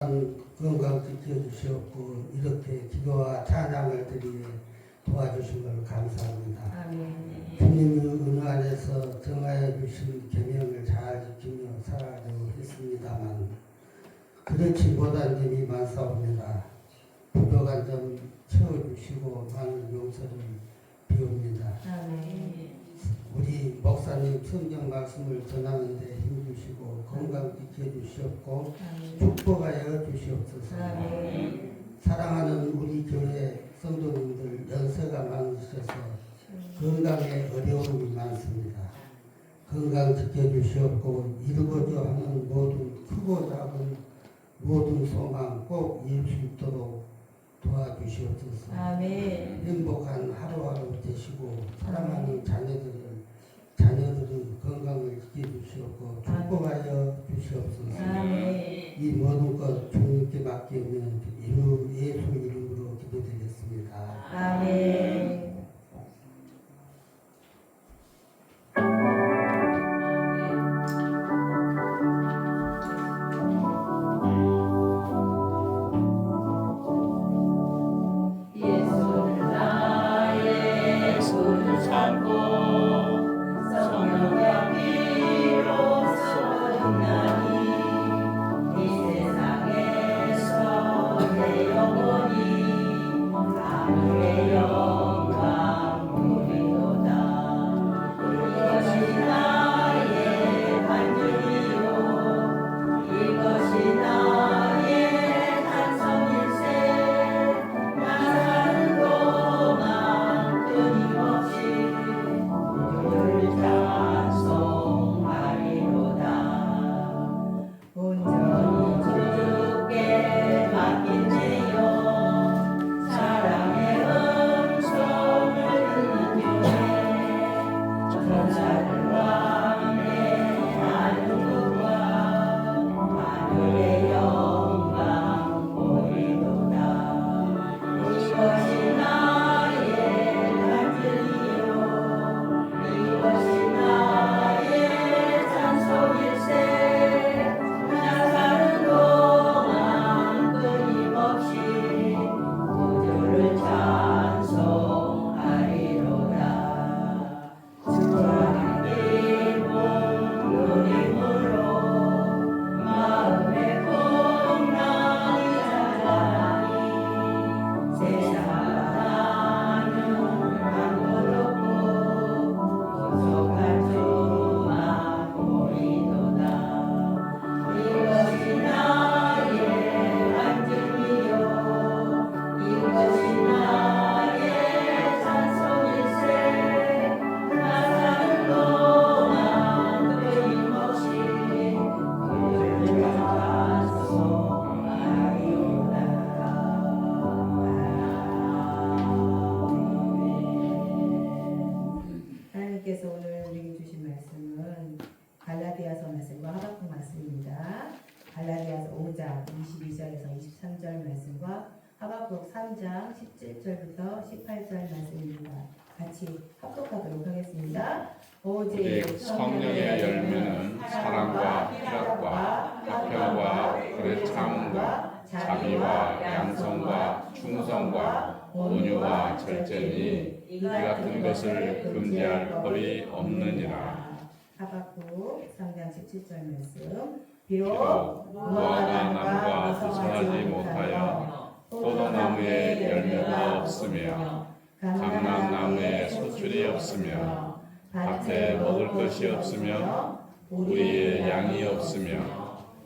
건강 지켜주시옵고 이렇게 기도와 찬양을 드리게 도와주신 걸 감사합니다. 아멘. 주님의 은혜 안에서 정하여 주신 계명을 잘 지키며 살아가려고 했습니다만 그렇지 못한 점이 많사옵니다. 부족한 점 채워주시고 많은 용서를 비웁니다. 아멘. 우리 목사님 성경 말씀을 전하는데 힘주시고 건강 지켜주시옵고 축복하여 주시옵소서. 아멘. 사랑하는 우리 교회 성도님들 연세가 많으셔서 건강에 어려움이 많습니다. 건강 지켜주시옵고 이루고자 하는 모든 크고 작은 모든 소망 꼭 이룰 수 있도록 도와주시옵소서. 아멘. 행복한 하루하루 되시고 사랑하는 자녀들은 건강을 지켜주시옵고 축복하여 주시옵소서. 아멘. 이 모든 것 주님께 맡기면 예수 이름으로 기도드리겠습니다. 아멘. 하나님께서 오늘 우리에게 주신 말씀은 갈라디아서 말씀과 하박국 말씀입니다. 갈라디아서 5장 22절에서 23절 말씀과 하박국 3장 17절부터 18절 말씀입니다. 같이 합독하도록 하겠습니다. 오직 성령의 열매는 사랑과 희락과 화평과 오래 참음과 자비와 양성과 충성과 온유와 절제니 이 같은 것을 금지할 법이 없느니라. 하박국 3장 17절 말씀. 비록 무화과 나무가 부성하지 못하여 포도나무에 열매가 없으며 감람나무에 소출이 없으며 밭에 먹을 것이 없으며 우리의 양이 없으며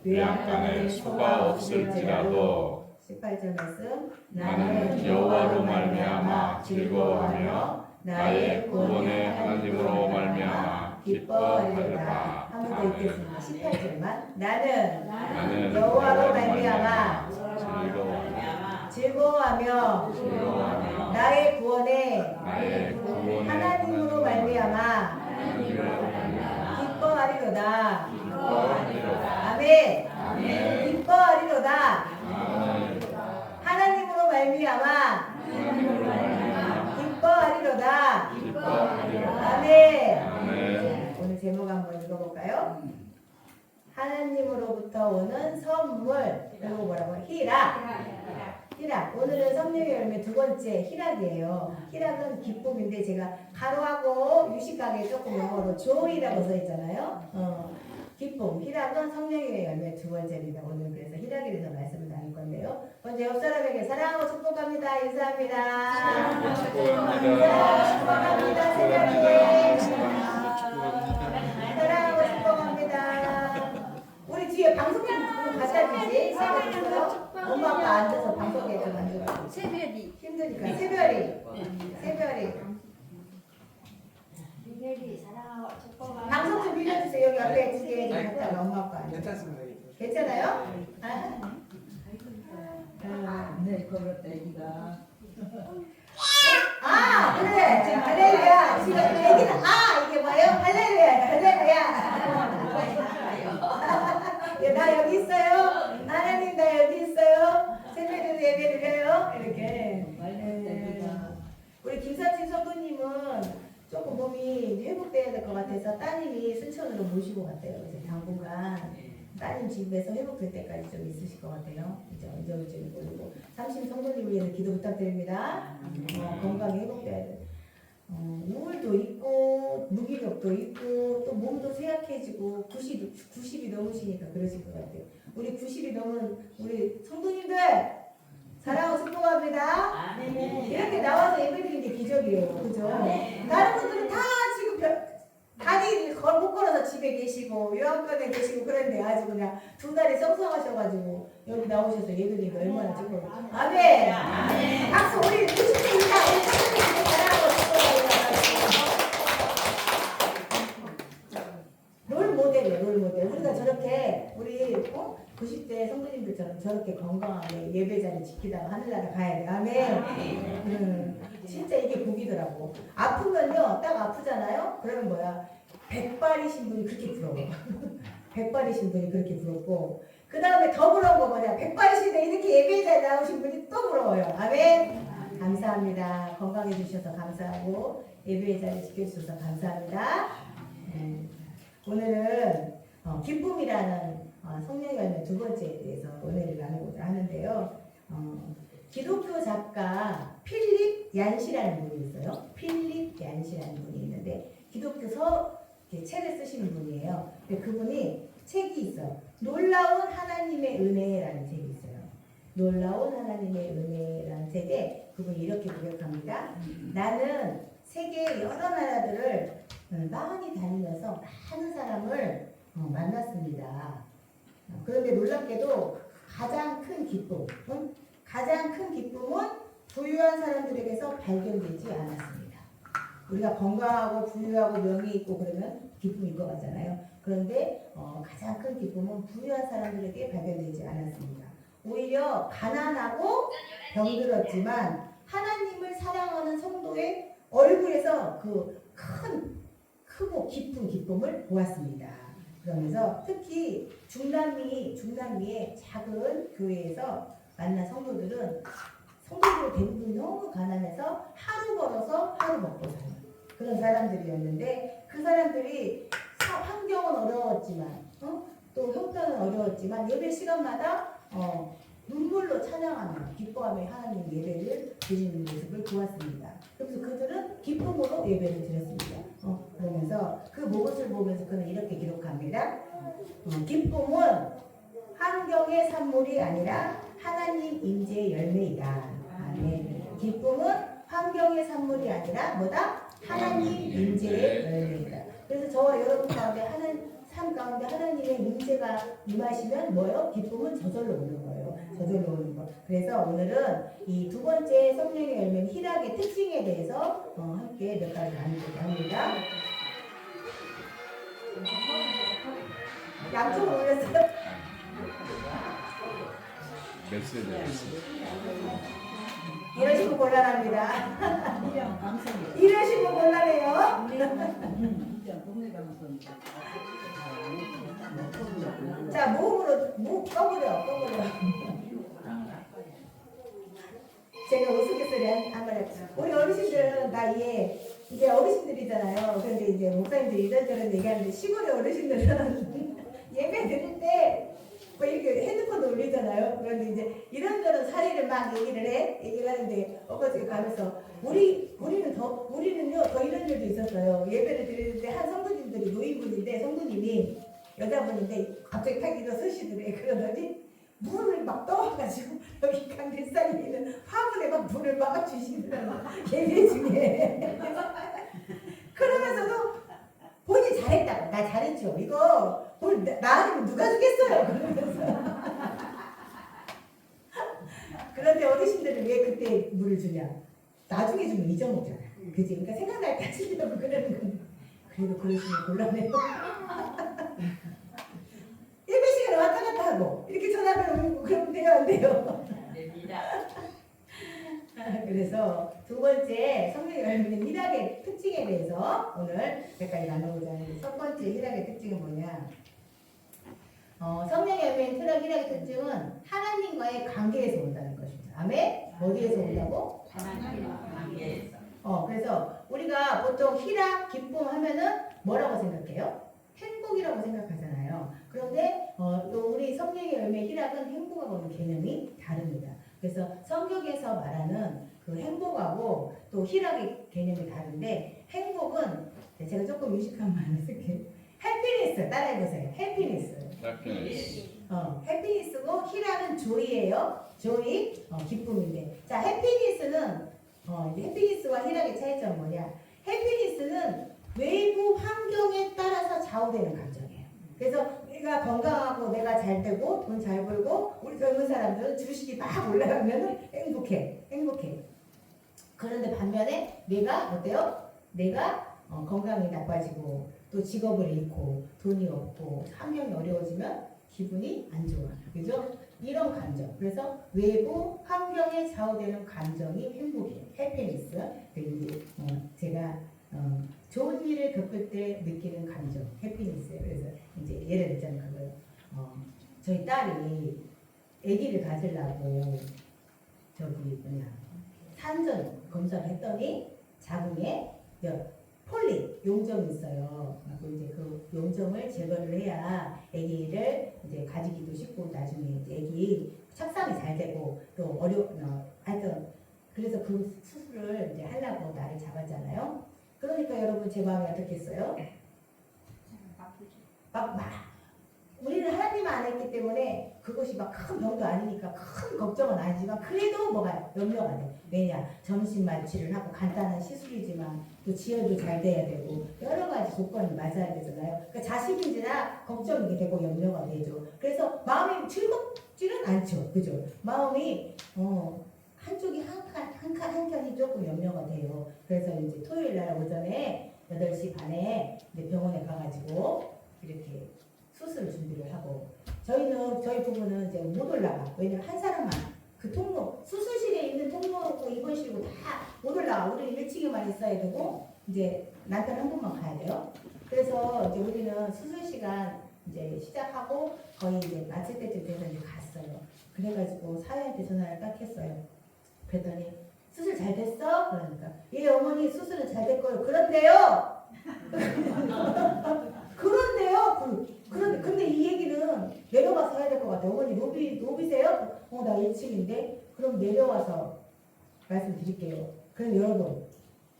외양간에 소가 없을지라도 18절 말씀. 나는 여호와로 말미암아 즐거워하며 나의 구원의 하나님으로 말미암아 기뻐하리라. 한 번 더 읽겠습니다. 18절만. 나는 여호와로 여호와로 말미암아 즐거워하며 즐거워하며 나의 구원의 구원의 하나님으로 말미암아 기뻐하리로다. 아멘. 기뻐하리로다. 하나님으로 말미암아 기뻐하리로다. 아멘. 오늘 제목 한번 읽어볼까요? 하나님으로 하나님으로부터 오는 선물. 그리고 뭐라고? 희락. 희락. 오늘은 성령의 열매 두 번째 희락이에요. 희락은 기쁨인데 제가 가로하고 유식하게 조금 영어로 joy라고 써 있잖아요. 기쁨. 희락은 성령의 열매 두 번째입니다. 오늘 그래서 희락에 대해서 말씀을 나눌 건데요. 먼저 옆 사람에게 사랑하고 축복합니다. 인사합니다. 축복합니다. 축복합니다. 새벽에 사랑하고 축복합니다. 우리 뒤에 방송국 갖다 주지. 새벽에 엄마 아빠 앉아서 방송에 좀 앉아가지고 새별이 힘드니까 새별이 사랑하고 축복합니다. 방송 좀 빌려주세요. 여기 앞에 두 개 갖다가 엄마 아빠 앉아. 괜찮습니다. 괜찮아요? 네, 걸었다 애기가. 아 그래 할렐루야. 지금 얘기는 이게 뭐예요? 할렐루야. 나 여기 있어요. 하나님 나 여기 있어요. 새벽에도 예배를 해요. 이렇게. 우리 김사진 성도님은 조금 몸이 회복돼야 될 것 같아서 따님이 순천으로 모시고 갔대요. 이제 당분간 따님 집에서 회복될 때까지 좀 있으실 것 같아요. 이제 언제 올지는 모르고. 삼심 성도님을 위해서 기도 부탁드립니다. 건강히 회복돼야 돼. 우울도 있고 무기력도 있고 또 몸도 쇠약해지고 90이 넘으시니까 그러실 것 같아요. 우리 90이 넘은 우리 성도님들 사랑하고 축복합니다. 이렇게 나와서 예배드리는 게 기적이에요. 그죠? 다른 분들은 다 지금 다리 못 걸어서 집에 계시고 요양원에 계시고 그런데 아주 그냥 두 다리 썩썩하셔가지고 여기 나오셔서 예배드리니까 얼마나 축복해요. 아멘. 박수 우리 90대 이상 우리 성도님들 사랑하고 축복합니다. 롤모델이에요. 롤모델. 우리가 저렇게 우리 90대 성도님들처럼 저렇게 건강하게 예배자를 지키다가 하늘나라 가야 돼. 아멘. 진짜 이게 복이더라고. 아프면요, 딱 아프잖아요. 그러면 뭐야? 백발이신 분이 그렇게 부러워. 백발이신 분이 그렇게 부럽고, 그 다음에 더 부러운 거 뭐냐? 백발이신데 이렇게 예배자에 나오신 분이 또 부러워요. 아멘. 감사합니다. 건강해 주셔서 감사하고 예배의 자리 지켜주셔서 감사합니다. 오늘은 기쁨이라는 성령의 열매 두 번째에 대해서 은혜를 나누고자 하는데요. 기독교 작가 필립 얀시라는 분이 있어요. 필립 얀시라는 분이 있는데 기독교 책을 쓰시는 분이에요. 근데 그분이 책이 있어요. 놀라운 하나님의 은혜라는 책이 있어요. 놀라운 하나님의 은혜라는 책에 그분이 이렇게 고백합니다. 나는 세계 여러 나라들을 많이 다니면서 많은 사람을 만났습니다. 그런데 놀랍게도 가장 큰 기쁨은 부유한 사람들에게서 발견되지 않았습니다. 우리가 건강하고 부유하고 명예 있고 그러면 기쁨일 것 같잖아요. 그런데 가장 큰 기쁨은 부유한 사람들에게 발견되지 않았습니다. 오히려 가난하고 병들었지만 하나님을 사랑하는 성도의 얼굴에서 그 크고 깊은 기쁨을 보았습니다. 그러면서 특히 중남미의 작은 교회에서 만난 성도들 대부분 너무 가난해서 하루 벌어서 하루 먹고 사는 그런 사람들이었는데 그 사람들이 환경은 어려웠지만 또 형편은 어려웠지만 예배 시간마다 눈물로 찬양하며 기뻐하며 하나님 예배를 드리는 모습을 보았습니다. 그래서 그들은 기쁨으로 예배를 드렸습니다. 그러면서 그 모습을 보면서 그는 이렇게 기록합니다. 기쁨은 환경의 산물이 아니라 하나님 임재의 열매이다. 아멘. 기쁨은 환경의 산물이 아니라 뭐다? 하나님 임재의 열매이다. 그래서 저와 여러분 가운데 삶 가운데 하나님의 임재가 임하시면 뭐요? 기쁨은 저절로 오는 거예요. 저절로 오는 거. 그래서 오늘은 이 두 번째 성령의 열매는 희락의 특징에 대해서 함께 몇 가지 나누고자 합니다. 양쪽으로 올렸어요. 메시지. 이러시면 곤란합니다. 이러시면 곤란해요. 자, 목으로 떠버려. 제가 우스갯소리 한번 해요. 우리 어르신들은 나이에 이제 어르신들이잖아요. 그런데 이제 목사님들이 이런저런 얘기하는데 시골의 어르신들은 예배 드릴 때 뭐 이렇게 핸드폰도 올리잖아요. 그런데 이제 이런저런 사례를 막 얘기를 하는데 어거지에 가면서 우리는요 더 이런 일도 있었어요. 예배를 드리는데 한 성도님들이 노인분인데 성도님이 여자분인데 갑자기 탁 일어서시더래. 그러더니 물을 막 떠와가지고 여기 강대상에 있는 화분에 막 물을 막 주시더라고요. 예배 중에. 그러면서도 본인이 잘했다고. 나 잘했죠. 이거 뭘 나 아니면 누가 주겠어요. 그러면서. 그런데 어르신들은 왜 그때 물을 주냐. 나중에 주면 잊어먹잖아. 그지? 그러니까 생각날 때 하시려고 그러는 건데. 그래도 그러시면 곤란해요. 예배 시간에 왔다 갔다 하고 이렇게 전화를 오고 그러면 돼요 안 돼요? 그래서 두 번째 성령의 열매는 희락의 특징에 대해서 오늘 몇 가지 나누고자 하는데 첫 번째 희락의 특징은 뭐냐? 성령의 열매인 희락의 특징은 하나님과의 관계에서 온다는 것입니다. 아멘? 어디에서 온다고? 하나님과 관계에서. 그래서 우리가 보통 희락, 기쁨 하면은 뭐라고 생각해요? 행복이라고 생각하잖아요. 그런데 또 우리 성령의 열매 희락은 행복하고는 개념이 다릅니다. 그래서 성경에서 말하는 그 행복하고 또 희락의 개념이 다른데 행복은 제가 조금 유식한 말을 쓸게요. 해피니스 따라해보세요. 해피니스. 해피니스고 희락은 조이예요. 조이 기쁨인데 자 해피니스는 해피니스와 희락의 차이점은 뭐냐? 해피니스는 외부 환경에 따라서 좌우되는 감정이에요. 그래서 내가 건강하고 내가 잘 되고 돈 잘 벌고 우리 젊은 사람들은 주식이 막 올라가면 행복해. 그런데 반면에 내가 어때요? 내가 건강이 나빠지고 또 직업을 잃고 돈이 없고 환경이 어려워지면 기분이 안 좋아. 그죠? 이런 감정. 그래서 외부 환경에 좌우되는 감정이 행복이에요. 해피니스. 그리고 제가 좋은 일을 겪을 때 느끼는 감정, 해피니스. 그래서 이제 예를 들자면 그거예요. 저희 딸이 아기를 가지려고 산전 검사를 했더니 자궁에 폴립 용점이 있어요. 그리고 이제 그 용점을 제거를 해야 아기를 이제 가지기도 쉽고 나중에 이제 아기 착상이 잘 되고 또 하여튼 그래서 그 수술을 이제 하려고 나를 잡았잖아요. 그러니까 여러분 제 마음이 어떻겠어요? 우리는 하나님 안 했기 때문에 그것이 막 큰 병도 아니니까 큰 걱정은 아니지만 그래도 뭐가 염려가 돼. 왜냐? 점심 마취를 하고 간단한 시술이지만 또 지혈도 잘 돼야 되고 여러 가지 조건이 맞아야 되잖아요. 그러니까 자식인지라 걱정이 되고 염려가 되죠. 그래서 마음이 즐겁지는 않죠. 그죠? 마음이 한쪽이 한켠이 조금 염려가 돼요. 그래서 이제 토요일 날 오전에 8시 반에 이제 병원에 가가지고 이렇게 수술 준비를 하고 저희 부부는 이제 못 올라가. 왜냐면 한 사람만 그 통로 수술실에 있는 통로고 입원실이고 다 못 올라가. 우리는 1층에만 있어야 되고 이제 남편 한 분만 가야 돼요. 그래서 이제 우리는 수술 시간 이제 시작하고 거의 이제 마칠 때쯤 돼서 이제 갔어요. 그래가지고 사회한테 전화를 딱 했어요. 그랬더니 수술 잘 됐어? 그러니까 예 어머니 수술은 잘 됐고요. 그런데요. 근데 이 얘기는 내려가서 해야 될 것 같아요. 어머니 노비세요? 나 1층인데 그럼 내려와서 말씀드릴게요. 그럼 여러분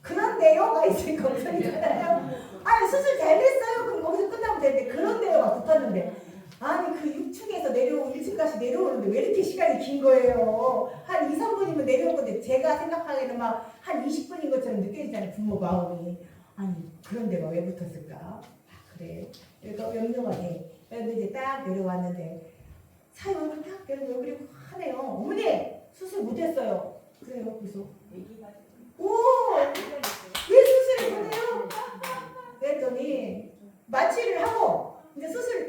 그런데요가 이제 걱정이잖아요. 아니 수술 잘 됐어요. 그럼 거기서 끝나면 되는데 그런데요가 붙었는데 아니 그 6층에서 내려오고 1층까지 내려오는데 왜 이렇게 시간이 긴 거예요. 한 2, 3분이면 내려온 건데 제가 생각하기에는 막 한 20분인 것처럼 느껴지잖아요. 부모 마음이. 아니 그런 데가 왜 붙었을까? 그래. 그러니까 염려가 돼. 그래서 이제 딱 내려왔는데 사위 얼굴 딱 내려오면 얼굴이 화내요. 어머니 수술 못했어요. 그래요. 그래서 왜 수술을 못해요? 그랬더니 마취를 하고 이제 수술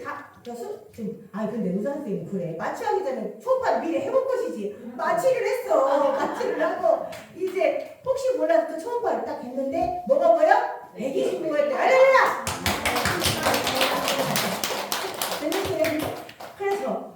근데 의사 선생님 그래 마취하기 전에 초음파를 미리 해볼 것이지 마취를 했어. 마취를 하고 이제 혹시 몰라서 또 초음파를 딱 했는데 뭐가 보여? 125였대. 알랄라! 그래서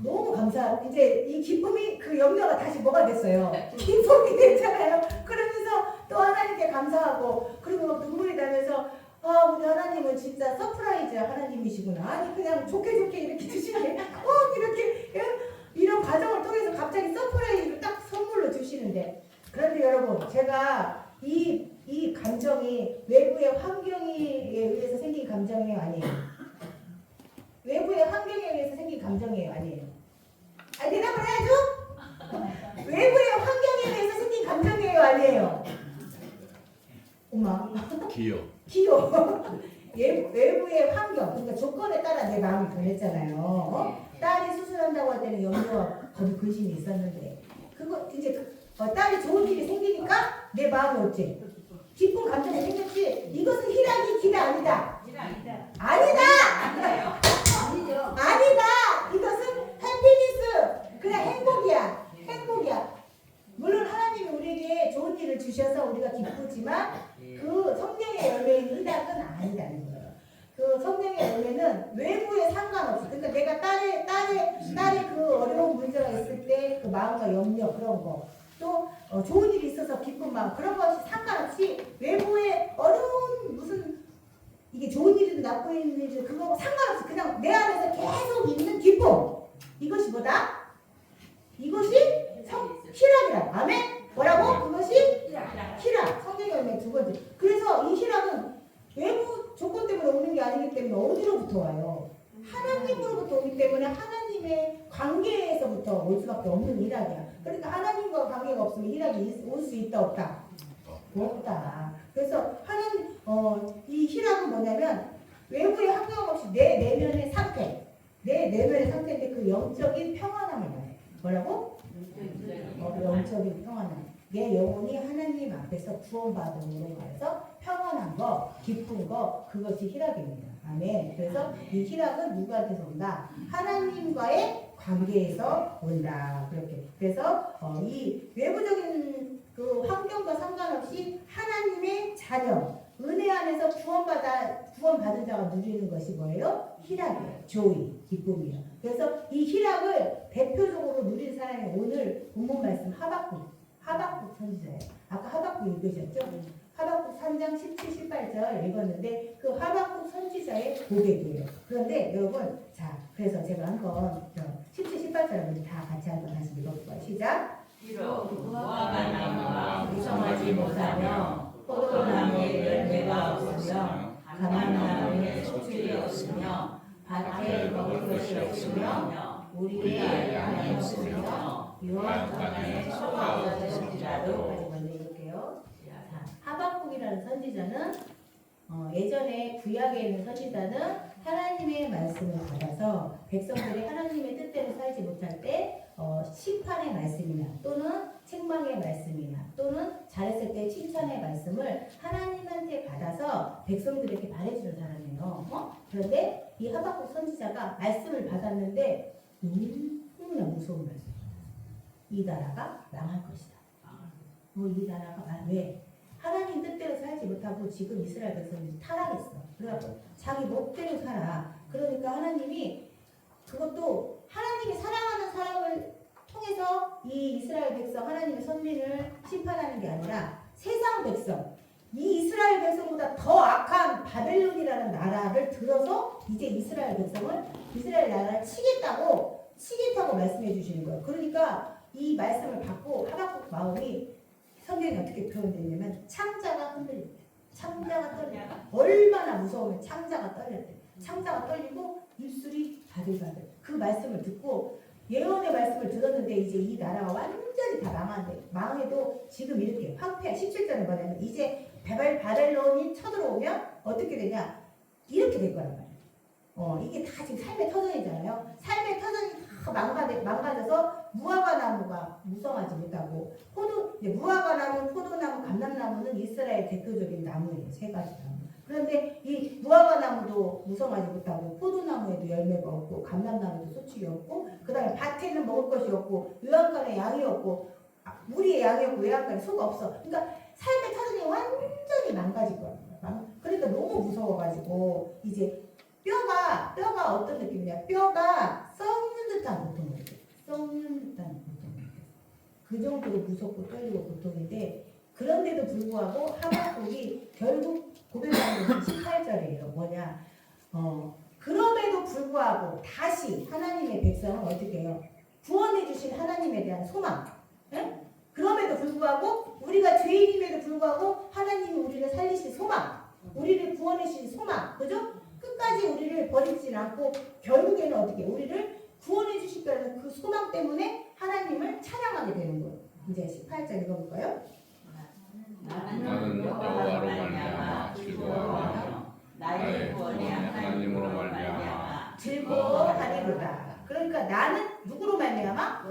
너무 감사하고 이제 이 기쁨이 그 염려가 다시 뭐가 됐어요? 기쁨이 됐잖아요. 그러면서 또 하나님께 감사하고 그리고 막 눈물이 나면서 아, 우리 하나님은 진짜 서프라이즈 하나님이시구나. 아니 그냥 좋게 이렇게 주시는데 이렇게 이런 과정을 통해서 갑자기 서프라이즈를 딱 선물로 주시는데, 그런데 여러분 제가 이 감정이 외부의 환경에 의해서 생긴 감정이에요, 아니에요? 외부의 환경에 의해서 생긴 감정이에요, 아니에요? 아, 대답을 해야죠? 외부의 환경에 의해서 생긴 감정이에요, 아니에요? 엄마 기호 외부의 환경, 그러니까 조건에 따라 내 마음이 변했잖아요. 딸이 수술한다고 할 때는 염려와 거기 근심이 있었는데, 그거 이제 딸이 좋은 일이 생기니까 내 마음이 어째? 기쁜 감정이 생겼지. 이것은 희락이 기대 아니다. 아니다. 아니다. 이것은 해피니스. 그냥 행복이야. 물론 하나님이 우리에게 좋은 일을 주셔서 우리가 기쁘지만 그 성령의 열매인 희락은 아니다는 거예요. 그 성령의 열매는 외부에 상관없이, 그러니까 내가 딸의 그 어려운 문제가 있을 때 그 마음과 염려 그런 거, 또 좋은 일이 있어서 기쁜 마음, 그런 것이 상관없이 외부의 어려운 무슨 이게 좋은 일이든 나쁜 일이든 그거 상관없이 그냥 내 안에서 계속 있는 기쁨, 이것이 뭐다? 이것이 희락이라. 아멘? 뭐라고? 그것이 희락. 성령의 열매 두 번째. 그래서 이 희락은 외부 조건 때문에 오는 게 아니기 때문에 어디로부터 와요? 하나님으로부터 오기 때문에 하나님의 관계에서부터 올 수밖에 없는 희락이야. 그러니까 하나님과 관계가 없으면 희락이 올 수 있다 없다? 없다. 그래서 이 희락은 뭐냐면 외부의 환경 없이 내 내면의 상태인데 그 영적인 평안함을 말해. 뭐라고? 영적인 평안함. 내 영혼이 하나님 앞에서 구원받음으로 말해서 평안한 거, 기쁜 거, 그것이 희락입니다. 아멘. 그래서 이 희락은 누구한테서 온다? 하나님과의 관계에서 온다. 그렇게. 그래서 이 외부적인 그 환경과 상관없이 하나님의 자녀, 은혜 안에서 구원받은 자가 누리는 것이 뭐예요? 희락이에요. 조이, 기쁨이에요. 그래서 이 희락을 대표적으로 누린 사람이 오늘 본문 말씀 하박국 선지자예요. 아까 하박국 읽으셨죠? 하박국 3장 17, 18절 읽었는데 그 하박국 선지자의 고백이에요. 그런데 여러분, 자, 그래서 제가 한번 17, 18절 다 같이 한번 다시 읽어볼까요? 시작! 비록 무화과 나무가 무성하지 못하며 포도나무에 열매가 없으며 감람나무에 수출이 없으며 밭에 먹을 것이 없으며 우리의 양이 없으며 유황강에 소가 없을지라도. 먼저 읽을게요. 자, 하박국이라는 선지자는 예전에 구약에 있는 선지자는 하나님의 말씀을 받아서 백성들이 하나님의 뜻대로 살지 못할 때 심판의 말씀이나 또는 책망의 말씀이나 또는 잘했을 때 칭찬의 말씀을 하나님한테 받아서 백성들에게 말해주는 사람이에요. 그런데 이 하박국 선지자가 말씀을 받았는데 너무나 무서운 말씀입니다. 이 나라가 망할 것이다. 이 나라가 왜? 하나님 뜻대로 살지 못하고 지금 이스라엘 백성들이 타락했어. 그래갖고 자기 멋대로 살아. 그러니까 하나님이 그것도 하나님이 사랑하는 사람을 통해서 이 이스라엘 백성, 하나님의 선민을 심판하는 게 아니라 세상 백성, 이 이스라엘 백성보다 더 악한 바벨론이라는 나라를 들어서 이제 이스라엘 나라를 치겠다고 말씀해 주시는 거예요. 그러니까 이 말씀을 받고 하박국 마음이 성경이 어떻게 표현되냐면 창자가 흔들릴 때, 창자가 떨려. 얼마나 무서우면 창자가 떨릴 때, 창자가 떨리고 입술이 바들바들. 그 말씀을 듣고 예언의 말씀을 들었는데 이제 이 나라가 완전히 다 망해도 지금 이렇게 황폐. 17절에 뭐냐면 이제 바벨론이 쳐들어오면 어떻게 되냐? 이렇게 될 거란 말이에요. 이게 다 지금 삶의 터전이잖아요. 삶의 터전이 다 망가져서 무화과 나무가 무성하지 못하고 무화과 나무, 포도나무, 감람나무는 이스라엘 대표적인 나무예요. 세 가지 나무. 그런데 이 무화과 나무도 무성하지 못하고 포도나무에도 열매가 없고 감람나무도 소출이 없고 그다음에 밭에는 먹을 것이 없고 외양간에 양이 없고 우리의 양이 없고 외양간에 소가 없어. 그러니까 삶의 터전이 완전히 망가질 거예요. 그러니까 너무 무서워가지고 이제 뼈가 어떤 느낌이냐? 뼈가 썩는 듯한 고통이에요. 썩는 듯한 고통. 그 정도로 무섭고 떨리고 고통인데 그런데도 불구하고 하박국이 결국 고백하는 것이 18절이에요. 뭐냐? 그럼에도 불구하고 다시 하나님의 백성은 어떻게 해요? 구원해 주신 하나님에 대한 소망. 예? 그럼에도 불구하고 우리가 죄인임에도 불구하고 하나님이 우리를 살리실 소망, 우리를 구원해 주신 소망, 그죠? 끝까지 우리를 버리진 않고 결국에는 어떻게 우리를 구원해 주실 거라는 그 소망 때문에 하나님을 찬양하게 되는 거예요. 이제 18절 읽어볼까요? 나는 여호와로 말미암아 즐거워하며 나의 구원의 하나님으로 말미암아 즐거워하리로다. 그러니까 나는 누구로 말미암아?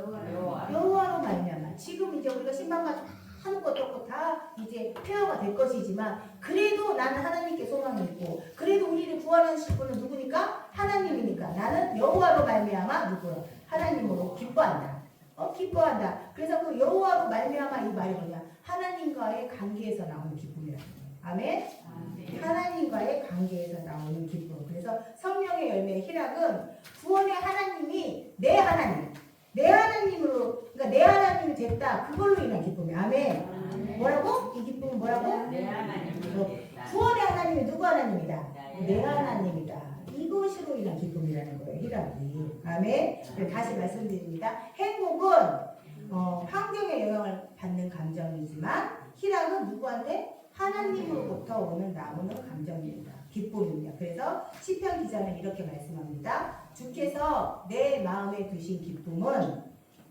여호와로 말미암아. 지금 이제 우리가 신방과 하는 것도 없고 다 이제 폐허가 될 것이지만 그래도 나는 하나님께 소망이 있고 그래도 우리를 구원하실 분은 누구니까? 하나님이니까 나는 여호와로 말미암아 누구요? 하나님으로 기뻐한다. 기뻐한다. 그래서 그 여호와로 말미암아 이 말이 뭐냐? 하나님과의 관계에서 나오는 기쁨이라는 거예요. 아멘? 하나님과의 관계에서 나오는 기쁨. 그래서 성령의 열매의 희락은 구원의 하나님이 내 하나님으로, 그러니까 내 하나님이 됐다. 그걸로 인한 기쁨이. 아멘. 뭐라고? 이 기쁨은 뭐라고? 내 하나님으로 됐다. 구원의 하나님이 누구 하나님이다? 내 하나님이다. 이것으로 인한 기쁨이라는 거예요. 희락이. 아멘. 다시 말씀드립니다. 행복은 환경의 영향을 받는 감정이지만 희락은 누구한테? 하나님으로부터 오는 나오는 감정입니다. 기쁨입니다. 그래서 시편 기자는 이렇게 말씀합니다. 주께서 내 마음에 두신 기쁨은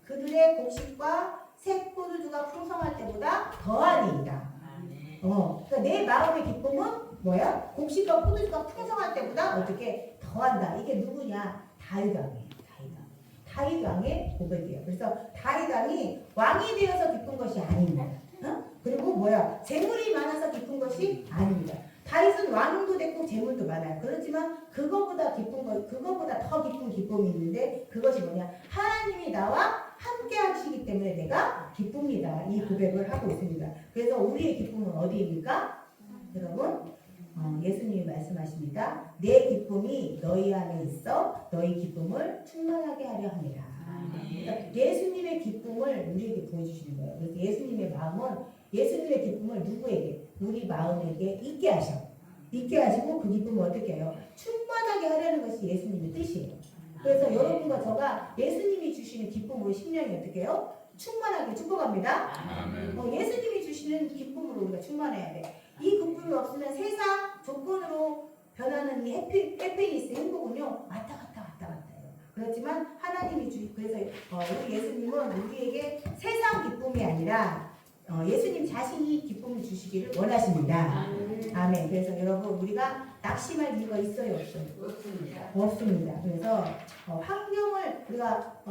그들의 곡식과 새 포도주가 풍성할 때보다 더하니이다. 그러니까 내 마음의 기쁨은 뭐야? 곡식과 포도주가 풍성할 때보다 어떻게 더한다. 이게 누구냐? 다윗 왕이에요. 다윗 왕의 고백이에요. 그래서 다윗 왕이 왕이 되어서 기쁜 것이 아닙니다. 그리고 뭐야? 재물이 많아서 기쁜 것이 아닙니다. 다윗은 왕도 됐고 재물도 많아요. 그렇지만 그거보다 더 기쁜 기쁨이 있는데 그것이 뭐냐? 하나님이 나와 함께 하시기 때문에 내가 기쁩니다. 이 고백을 하고 있습니다. 그래서 우리의 기쁨은 어디입니까? 여러분, 예수님이 말씀하십니다. 내 기쁨이 너희 안에 있어 너희 기쁨을 충만하게 하려 함이라. 그러니까 예수님의 기쁨을 우리에게 보여주시는 거예요. 그래서 예수님의 마음은 예수님의 기쁨을 누구에게? 우리 마음에게 있게 하시고 그 기쁨을 어떻게 해요? 충만하게 하려는 것이 예수님의 뜻이에요. 그래서 여러분과 저가 예수님이 주시는 기쁨으로 심령이 어떻게 해요? 충만하게 축복합니다. 예수님이 주시는 기쁨으로 우리가 충만해야 돼. 이 기쁨이 없으면 세상 조건으로 변하는 이 해피니스 행복은요 왔다 갔다 해요. 그렇지만 하나님이 그래서 우리 예수님은 우리에게 세상 기쁨이 아니라 예수님 자신이 기쁨을 주시기를 원하십니다. 아멘. 그래서 여러분 우리가 낙심할 이유가 있어요, 없어요? 없습니다. 그래서 환경을 우리가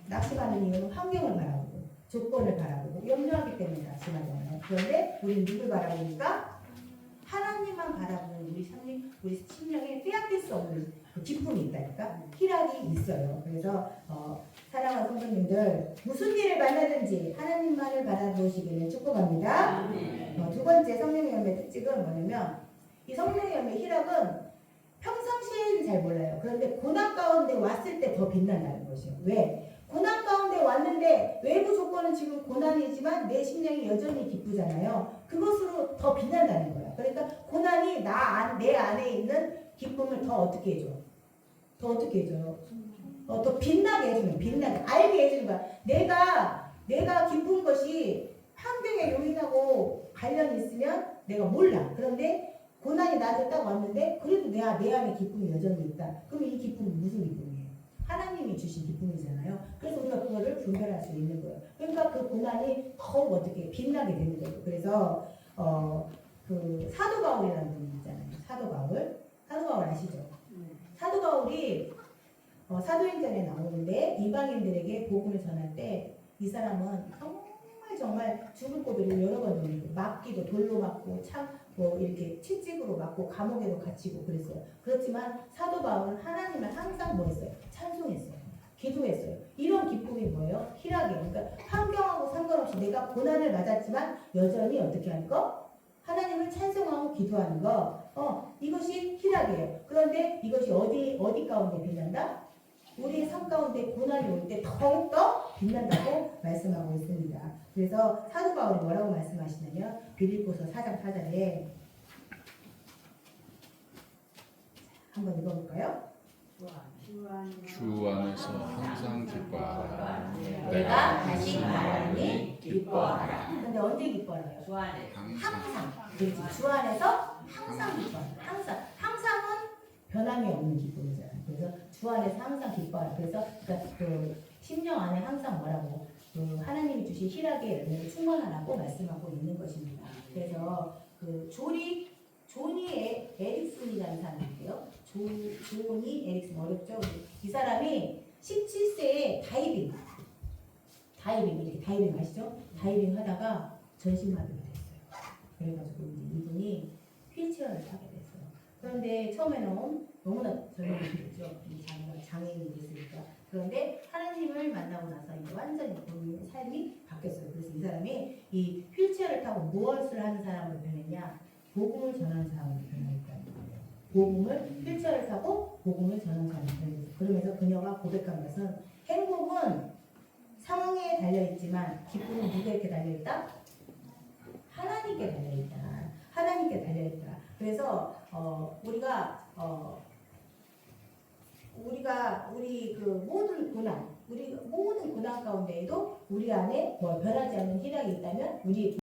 낙심하는 이유는 환경을 바라보고 조건을 바라보고 염려하기 때문에 낙심하잖아요. 그런데 우리는 누굴 바라보니까 하나님만 바라보는 우리 심령에 빼앗길 수 없는 그 기쁨이 있다니까 희락이 있어요. 그래서 사랑하는 성도님들 무슨 일을 만나든지 하나님만을 바라보시기를 축복합니다. 두 번째 성령의 열매 특징은 뭐냐면 이 성령의 열매 희락은 평상시에는 잘 몰라요. 그런데 고난 가운데 왔을 때 더 빛난다는 것이요. 왜? 고난 가운데 왔는데 외부 조건은 지금 고난이지만 내 심령이 여전히 기쁘잖아요. 그것으로 더 빛난다는 거예요. 그러니까 고난이 내 안에 있는 기쁨을 더 어떻게 해줘? 더 빛나게 해주는, 빛나게 알게 해주는 거야. 내가 기쁜 것이 환경의 요인하고 관련이 있으면 내가 몰라. 그런데 고난이 나한테 딱 왔는데 그래도 내 안에 기쁨이 여전히 있다. 그럼 이 기쁨은 무슨 기쁨이에요? 하나님이 주신 기쁨이잖아요. 그래서 우리가 그거를 분별할 수 있는 거예요. 그러니까 그 고난이 더욱 어떻게 빛나게 되는 거예요. 그래서 그 사도 바울이라는 분이 있잖아요. 사도 바울 아시죠? 사도 바울이 사도행전에 나오는데 이방인들에게 복음을 전할 때 이 사람은 정말 죽을 고비를 여러 번 돌리고 맞기도 돌로 맞고 이렇게 채찍으로 맞고 감옥에도 갇히고 그랬어요. 그렇지만 사도 바울은 하나님을 항상 뭐 했어요? 찬송했어요. 기도했어요. 이런 기쁨이 뭐예요? 희락이에요. 그러니까 환경하고 상관없이 내가 고난을 맞았지만 여전히 어떻게 하는 거? 하나님을 찬송하고 기도하는 거. 이것이 희락이에요. 그런데 이것이 어디 가운데 빛난다? 우리의 삶 가운데 고난이 올 때 더욱더 빛난다고 말씀하고 있습니다. 그래서 사도 바울이 뭐라고 말씀하시냐면 빌립보서 4장 4절에 한번 읽어볼까요? 주 안에서 항상 기뻐하라. 내가 다시 말하니 기뻐하라. 근데 언제 기뻐하라요? 주 안에 항상. 그렇지. 주 안에서 항상 기뻐하라. 항상은 변함이 없는 기쁨이잖아요. 그래서 주 안에서 항상 기뻐하라. 그래서 그 심령 안에 항상 뭐라고 그 하나님이 주신 희락의 열매를 충만하라고 말씀하고 있는 것입니다. 그래서 그 조니 에릭슨이라는 사람인데요. 조니 에릭슨 어렵죠? 이 사람이 17세에 다이빙 이렇게 다이빙 아시죠? 다이빙 하다가 전신마비가 됐어요. 그래가지고 이제 이분이 휠체어를 타게 됐어요. 그런데 처음에는 너무나 절망했죠. 이 자기가 장애인이 됐으니까. 그런데 하나님을 만나고 나서 이제 완전히 본인의 삶이 바뀌었어요. 그래서 이 사람이 이 휠체어를 타고 무엇을 하는 사람으로 변했냐? 복음을 전하는 사람으로 변했다는 거예요. 복음을 휠체어를 타고 복음을 전하는 사람으로 변했어요. 그러면서 그녀가 고백한 것은 행복은 상황에 달려있지만 기쁨은 누구에게 달려있다? 하나님께 달려있다. 하나님께 달려있다. 그래서 우리 그 모든 고난 가운데에도 우리 안에 뭐 변하지 않는 희락이 있다면 우리